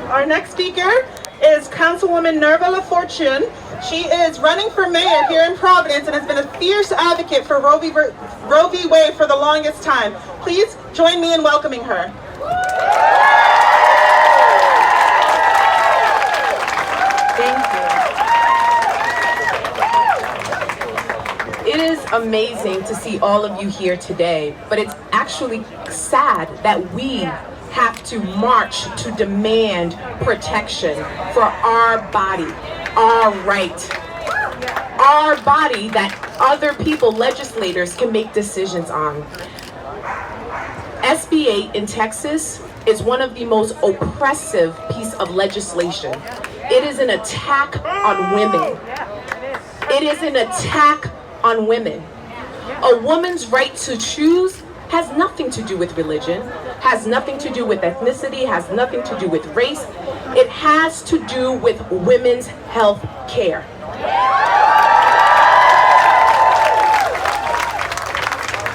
Our next speaker is Councilwoman Nirva LaFortune. She is running for mayor here in Providence and has been a fierce advocate for Roe v. Wade for the longest time. Please join me in welcoming her. Thank you. It is amazing to see all of you here today, but it's actually sad that we have to march to demand protection for our body, our right, our body that other people, legislators, can make decisions on. SB8 in Texas is one of the most oppressive pieces of legislation. It is an attack on women. It is an attack on women. A woman's right to choose has nothing to do with religion, has nothing to do with ethnicity, has nothing to do with race. It has to do with women's health care.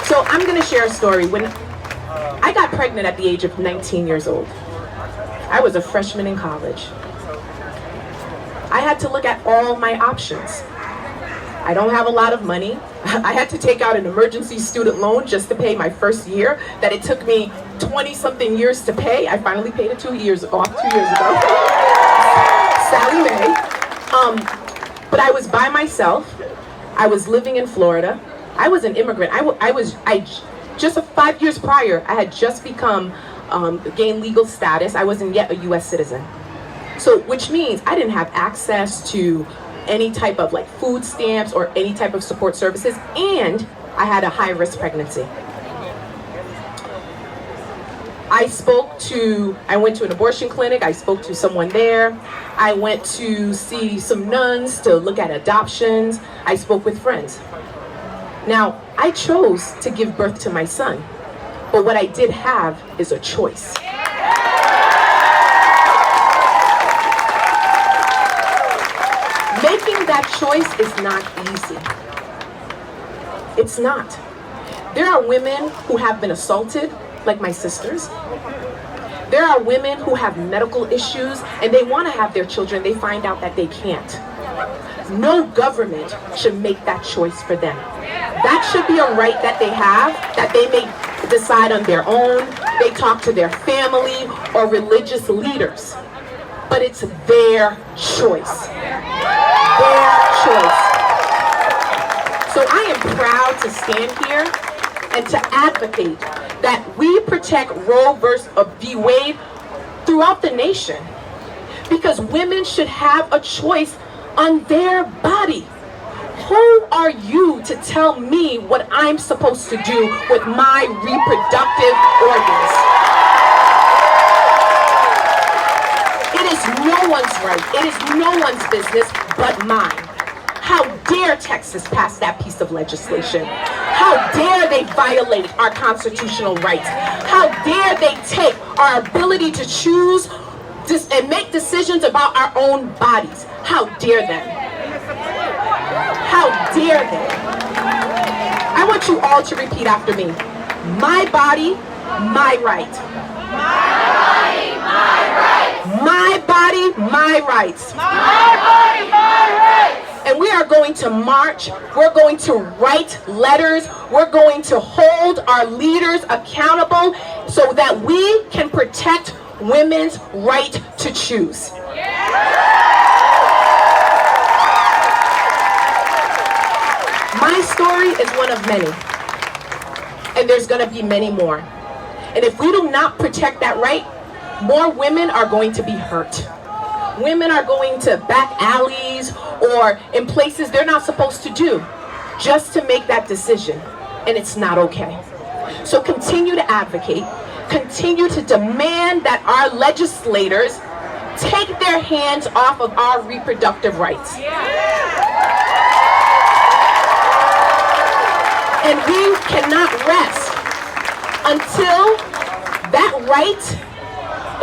So I'm going to share a story. When I got pregnant at the age of 19 years old, I was a freshman in college. I had to look at all my options. I don't have a lot of money. I had to take out an emergency student loan just to pay my first year that it took me 20-something years to pay. I finally paid it 2 years ago. Sally Mae. But I was by myself. I was living in Florida. I was an immigrant. Just 5 years prior, I had just gained legal status. I wasn't yet a U.S. citizen. So, which means I didn't have access to any type of like food stamps or any type of support services, and I had a high-risk pregnancy. I went to an abortion clinic. I spoke to someone there. I went to see some nuns to look at adoptions. I spoke with friends. Now, I chose to give birth to my son, but what I did have is a choice. Making that choice is not easy. It's not. There are women who have been assaulted, like my sisters. There are women who have medical issues and they want to have their children. They find out that they can't. No government should make that choice for them. That should be a right that they have, that they may decide on their own. They talk to their family or religious leaders. But it's their choice. Their choice. So I am proud to stand here and to advocate that we protect Roe v. Wade throughout the nation, because women should have a choice on their body. Who are you to tell me what I'm supposed to do with my reproductive organs? It is no one's right. It is no one's business but mine. How dare Texas pass that piece of legislation? How dare they violate our constitutional rights? How dare they take our ability to choose and make decisions about our own bodies? How dare them? How dare they? I want you all to repeat after me. My body, my right. My body, my rights. My body, my rights. My body, my rights. And we are going to march. We're going to write letters. We're going to hold our leaders accountable so that we can protect women's right to choose. My story is one of many, and there's going to be many more. And if we do not protect that right, more women are going to be hurt. Women are going to back alleys or in places they're not supposed to do just to make that decision, and it's not okay. So continue to advocate, continue to demand that our legislators take their hands off of our reproductive rights. And we cannot rest until that right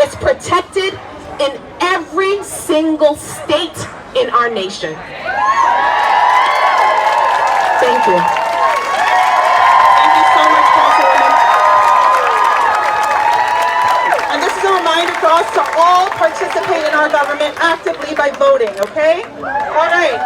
is protected in every single state in our nation. Thank you. Thank you so much, Councilwoman. And this is a reminder reminder for us to all participate in our government actively by voting, okay? All right.